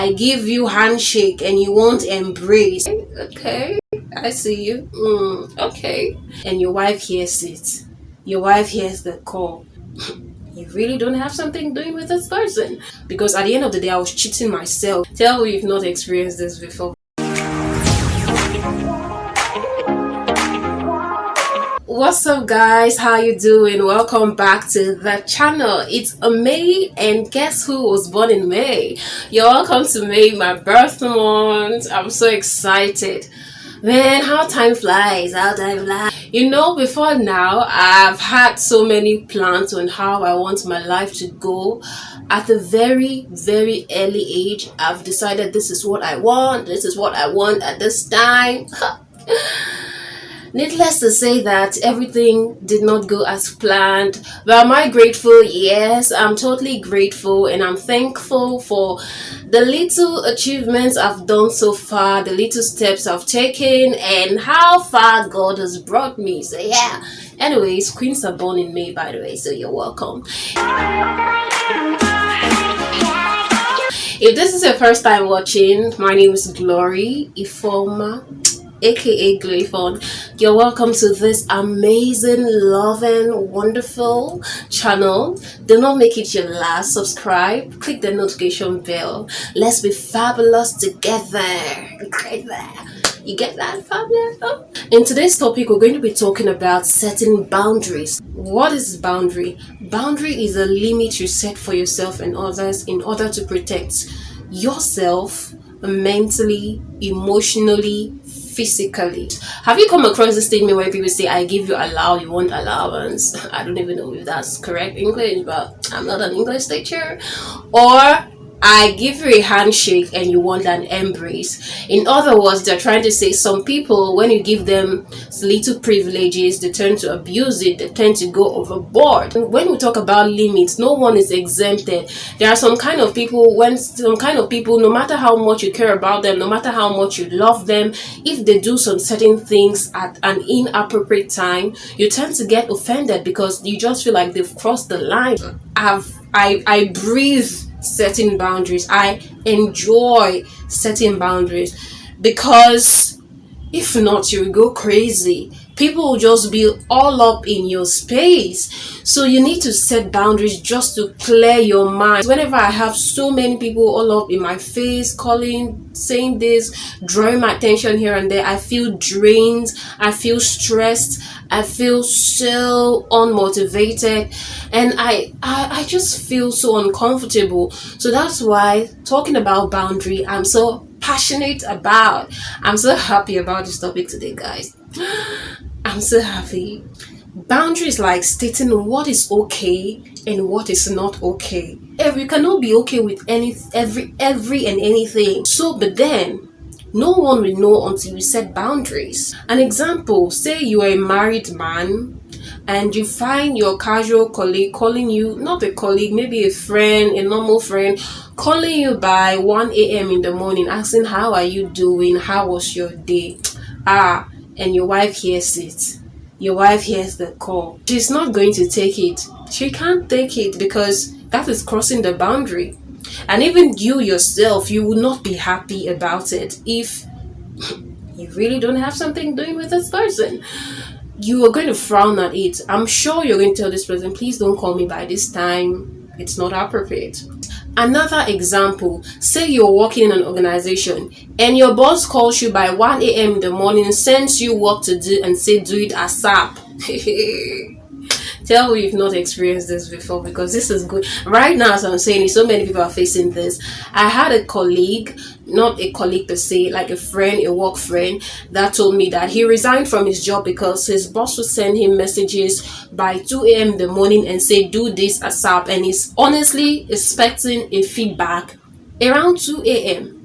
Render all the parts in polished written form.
I give you handshake and you won't embrace. Okay, I see you. Okay. And your wife hears it. Your wife hears the call. You really don't have something doing with this person. Because at the end of the day, I was cheating myself. Tell me you've not experienced this before. What's up guys, how you doing? Welcome back to the channel. It's a May, and guess who was born in May? You're welcome to May, my birth month. I'm so excited. Man, how time flies. You know, before now, I've had so many plans on how I want my life to go. At a very, very early age, I've decided this is what I want. This is what I want at this time. Needless to say that everything did not go as planned. But am I grateful? Yes, I'm totally grateful, and I'm thankful for the little achievements I've done so far, the little steps I've taken, and how far God has brought me. So yeah. Anyways, queens are born in May, by the way, so you're welcome. If this is your first time watching, my name is Glory Ifoma, aka Gloryphone. You're welcome to this amazing, loving, wonderful channel. Do not make it your last. Subscribe, click the notification bell. Let's be fabulous together. You get that, fabulous? Oh. In today's topic, we're going to be talking about setting boundaries. What is boundary? Boundary is a limit you set for yourself and others in order to protect yourself mentally, emotionally, physically. Have you come across this statement where people say, I give you allow, you want allowance? I don't even know if that's correct English, but I'm not an English teacher. Or I give you a handshake and you want an embrace. In other words, they're trying to say some people, when you give them little privileges, they tend to abuse it, they tend to go overboard. When we talk about limits, no one is exempted. There are some kind of people, no matter how much you care about them, no matter how much you love them, if they do some certain things at an inappropriate time, you tend to get offended because you just feel like they've crossed the line. I breathe setting boundaries. I enjoy setting boundaries because if not, you will go crazy. People will just be all up in your space. So you need to set boundaries just to clear your mind. Whenever I have so many people all up in my face, calling, saying this, drawing my attention here and there, I feel drained, I feel stressed, I feel so unmotivated, and I just feel so uncomfortable. So that's why talking about boundary, I'm so passionate about. I'm so happy about this topic today, guys. I'm so happy. Boundaries like stating what is okay and what is not okay. You cannot be okay with every and anything. So, but then no one will know until you set boundaries. An example, say you are a married man and you find your casual colleague calling you, not a colleague, maybe a friend, a normal friend, calling you by 1 a.m. in the morning, asking how are you doing, how was your day, and your wife hears it. Your wife hears the call. She's not going to take it. She can't take it because that is crossing the boundary. And even you yourself, you will not be happy about it if you really don't have something doing with this person. You are going to frown at it. I'm sure you're going to tell this person, please don't call me by this time. It's not appropriate. Another example, say you're working in an organization and your boss calls you by 1 a.m. in the morning, sends you work to do and say do it ASAP. Tell me you've not experienced this before, because this is good. Right now, as I'm saying, so many people are facing this. I had a colleague, not a colleague per se, like a friend, a work friend, that told me that he resigned from his job because his boss would send him messages by 2 a.m. in the morning and say, do this ASAP. And he's honestly expecting a feedback around 2 a.m.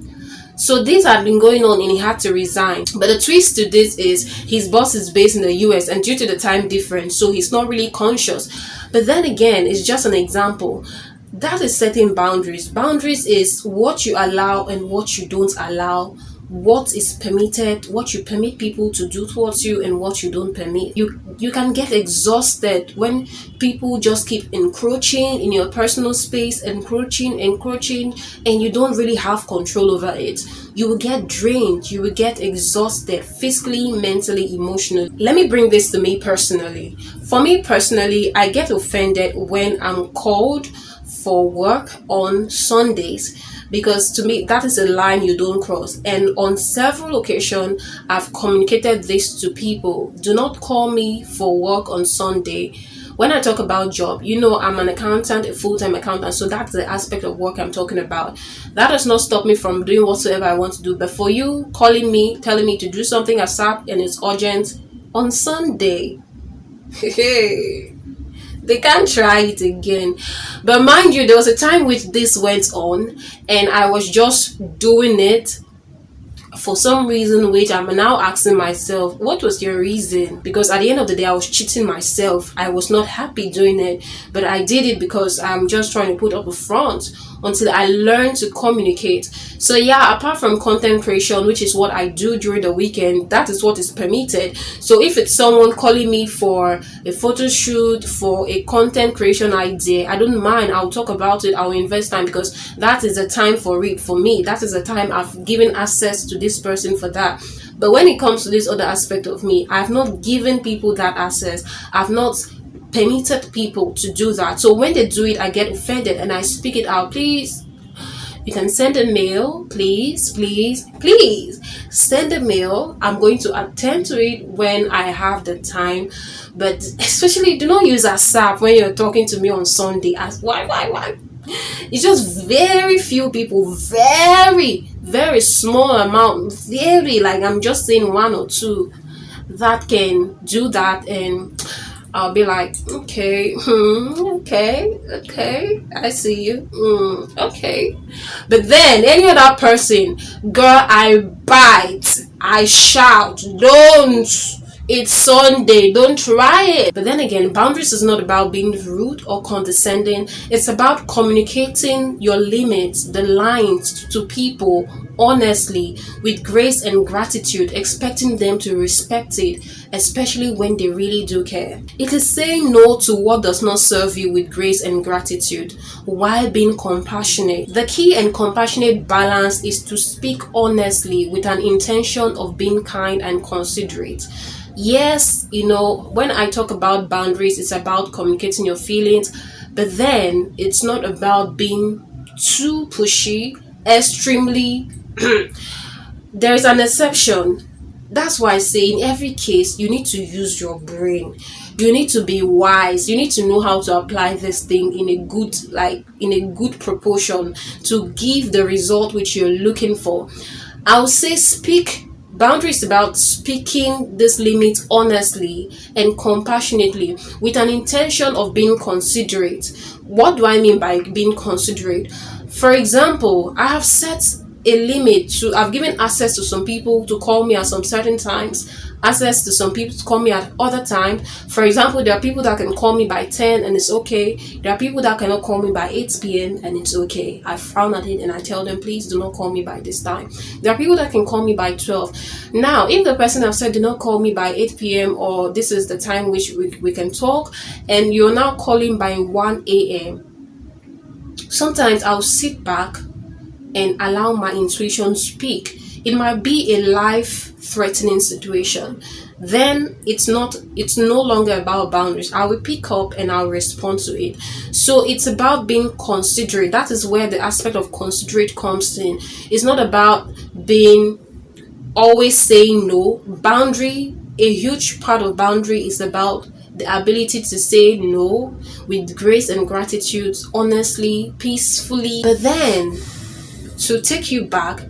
So this had been going on and he had to resign. But the twist to this is his boss is based in the US, and due to the time difference, so he's not really conscious. But then again, it's just an example. That is setting boundaries. Boundaries is what you allow and what you don't allow what is permitted, what you permit people to do towards you, and what you don't permit. You can get exhausted when people just keep encroaching in your personal space, encroaching, and you don't really have control over it. You will get drained, you will get exhausted physically, mentally, emotionally. Let me bring this to me personally. For me personally, I get offended when I'm called for work on Sundays, because to me that is a line you don't cross. And on several occasions I've communicated this to people: do not call me for work on Sunday. When I talk about job, I'm an accountant, a full-time accountant, so that's the aspect of work I'm talking about. That does not stop me from doing whatsoever I want to do. But for you calling me, telling me to do something ASAP and it's urgent on Sunday, they can't try it again. But mind you, there was a time which this went on and I was just doing it for some reason, which I'm now asking myself, what was your reason? Because at the end of the day, I was cheating myself. I was not happy doing it, but I did it because I'm just trying to put up a front until I learned to communicate. So yeah, apart from content creation, which is what I do during the weekend, that is what is permitted. So if it's someone calling me for a photo shoot, for a content creation idea, I don't mind. I'll talk about it. I'll invest time, because that is the time for it for me. That is the time I've given access to this person for that. But when it comes to this other aspect of me, I've not given people that access. I've not permitted people to do that. So when they do it, I get offended and I speak it out. Please, you can send a mail. Please send a mail. I'm going to attend to it when I have the time. But especially, do not use ASAP when you're talking to me on Sunday. As why? It's just very few people, very small amount, very, like, I'm just saying one or two that can do that, and I'll be like, okay, okay, I see you, okay. But then any other person, girl, I bite, I shout, don't. It's Sunday, don't try it. But then again, boundaries is not about being rude or condescending. It's about communicating your limits, the lines to people honestly, with grace and gratitude, expecting them to respect it, especially when they really do care. It is saying no to what does not serve you with grace and gratitude while being compassionate. The key and compassionate balance is to speak honestly with an intention of being kind and considerate. Yes, when I talk about boundaries, it's about communicating your feelings, but then it's not about being too pushy, extremely. There's an exception. That's why I say in every case, you need to use your brain. You need to be wise. You need to know how to apply this thing in a good proportion to give the result which you're looking for. I'll say speak. Boundaries about speaking this limit honestly and compassionately with an intention of being considerate. What do I mean by being considerate? For example, I have set a limit I've given access to some people to call me at some certain times, access to some people to call me at other times. For example, there are people that can call me by 10 and it's okay. There are people that cannot call me by 8 p.m. and it's okay. I frown at it and I tell them, please do not call me by this time. There are people that can call me by 12. Now, if the person have said do not call me by 8 p.m. or this is the time which we can talk, and you're now calling by 1 a.m., sometimes I'll sit back and allow my intuition speak. It might be a life-threatening situation. Then it's no longer about boundaries. I will pick up and I'll respond to it. So it's about being considerate. That is where the aspect of considerate comes in. It's not about being always saying no. Boundary, a huge part of boundary is about the ability to say no with grace and gratitude, honestly, peacefully. But then, to take you back,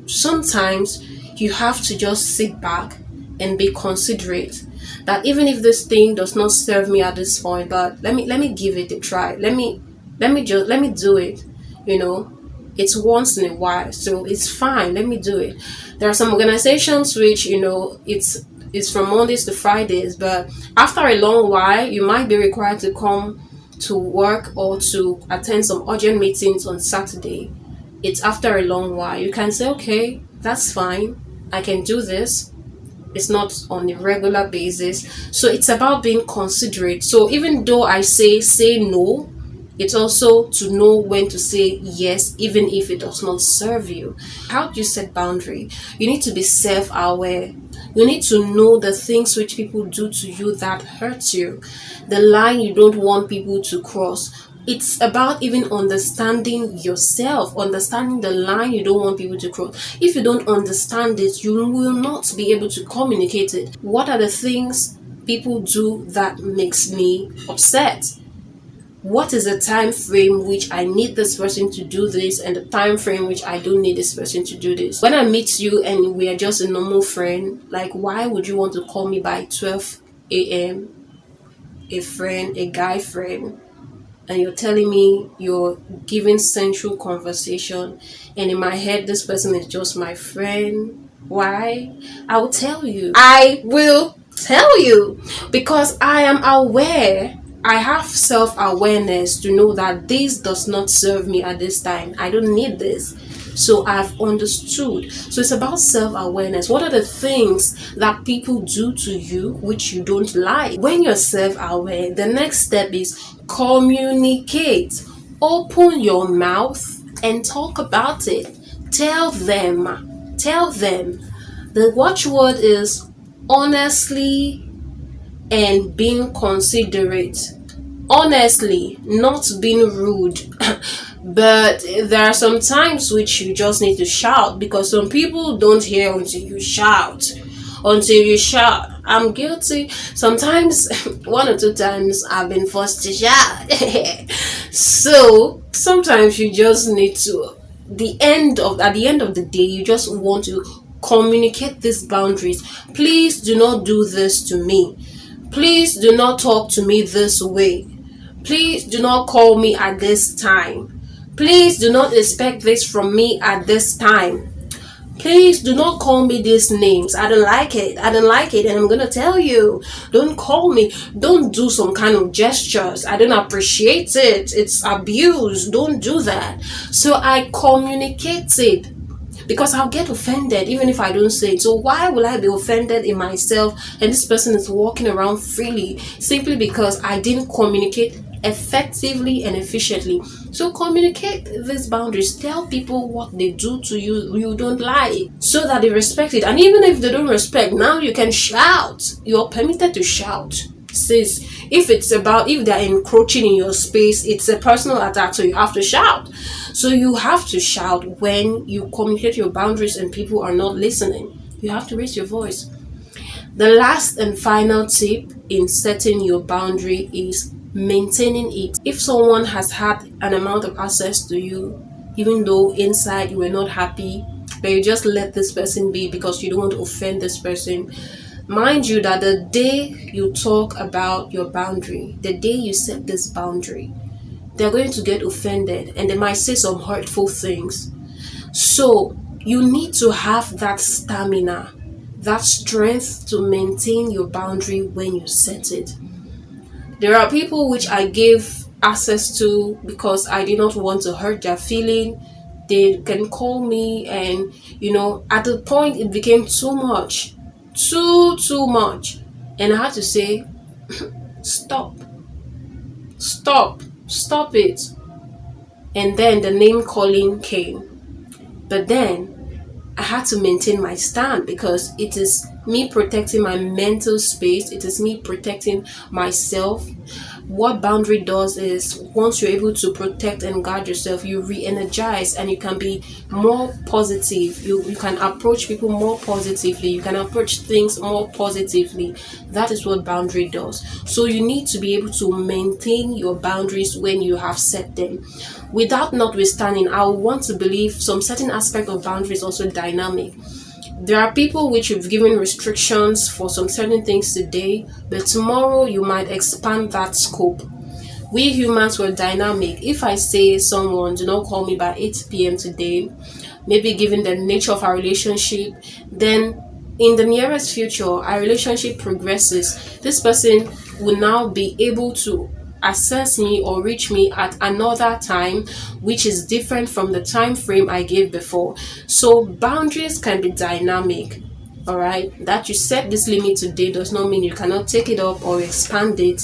sometimes you have to just sit back and be considerate that even if this thing does not serve me at this point, but let me give it a try. Let me do it. It's once in a while, so it's fine. Let me do it. There are some organizations which it's from Mondays to Fridays, but after a long while you might be required to come to work or to attend some urgent meetings on Saturday. It's after a long while. You can say, okay, That's fine. I can do this. It's not on a regular basis. So it's about being considerate. So even though I say no, it's also to know when to say yes, even if it does not serve you. How do you set boundary? You need to be self-aware. You need to know the things which people do to you that hurt you, the line you don't want people to cross. It's about even understanding yourself, understanding the line you don't want people to cross. If you don't understand it, you will not be able to communicate it. What are the things people do that makes me upset? What is the time frame which I need this person to do this, and the time frame which I don't need this person to do this? When I meet you and we are just a normal friend, like, why would you want to call me by 12 a.m., a friend, a guy friend, and you're telling me you're giving sensual conversation, and in my head this person is just my friend? Why? I will tell you. I will tell you, because I am aware. I have self-awareness to know that this does not serve me at this time. I don't need this. So I've understood. So it's about self-awareness. What are the things that people do to you which you don't like? When you're self-aware, the next step is communicate. Open your mouth and talk about it. Tell them. Tell them. The watchword is honestly and being considerate. Honestly, not being rude. But there are some times which you just need to shout, because some people don't hear until you shout. Until you shout. I'm guilty. Sometimes, one or two times, I've been forced to shout. So sometimes you just need to. At the end of the day, you just want to communicate these boundaries. Please do not do this to me. Please do not talk to me this way. Please do not call me at this time. Please do not expect this from me at this time. Please do not call me these names. I don't like it. I don't like it. And I'm going to tell you, don't call me. Don't do some kind of gestures. I don't appreciate it. It's abuse. Don't do that. So I communicated, because I'll get offended even if I don't say it. So why will I be offended in myself and this person is walking around freely, simply because I didn't communicate effectively and efficiently? So communicate these boundaries. Tell people what they do to you you don't like, so that they respect it. And even if they don't respect, now you can shout. You're permitted to shout. Says if they're encroaching in your space, it's a personal attack, so you have to shout. So you have to shout when you communicate your boundaries and people are not listening. You have to raise your voice. The last and final tip in setting your boundary is maintaining it. If someone has had an amount of access to you, even though inside you were not happy, but you just let this person be because you don't want to offend this person, mind you that the day you talk about your boundary, the day you set this boundary, they're going to get offended and they might say some hurtful things. So you need to have that stamina, that strength to maintain your boundary when you set it. There are people which I gave access to because I did not want to hurt their feeling. They can call me, and at the point it became too much. Too much. And I had to say, stop. Stop it. And then the name calling came. But then I had to maintain my stand, because it is me protecting my mental space. It is me protecting myself. What boundary does is, once you're able to protect and guard yourself, you re-energize and you can be more positive. You can approach people more positively. You can approach things more positively. That is what boundary does. So you need to be able to maintain your boundaries when you have set them. Without notwithstanding, I want to believe some certain aspect of boundaries also dynamic. There are people which you've given restrictions for some certain things today, but tomorrow you might expand that scope. We humans were dynamic. If I say someone, do not call me by 8 p.m. today, maybe given the nature of our relationship, then in the nearest future, our relationship progresses. This person will now be able to access me or reach me at another time which is different from the time frame I gave before. So boundaries can be dynamic. All right, that you set this limit today does not mean you cannot take it up or expand it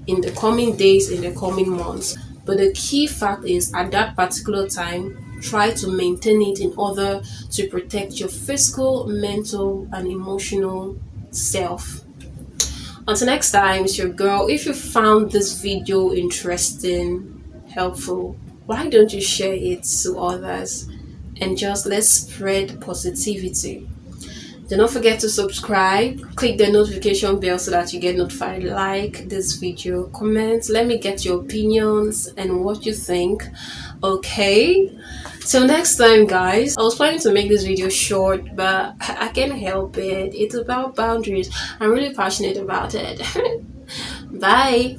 in the coming days, in the coming months. But the key fact is, at that particular time, try to maintain it in order to protect your physical, mental, and emotional self. Until next time, it's your girl. If you found this video interesting, helpful, why don't you share it to others? And just let's spread positivity. Do not forget to subscribe, click the notification bell so that you get notified. Like this video, comment, let me get your opinions and what you think. Okay, till next time guys. I was planning to make this video short, but I can't help it. It's about boundaries. I'm really passionate about it. Bye.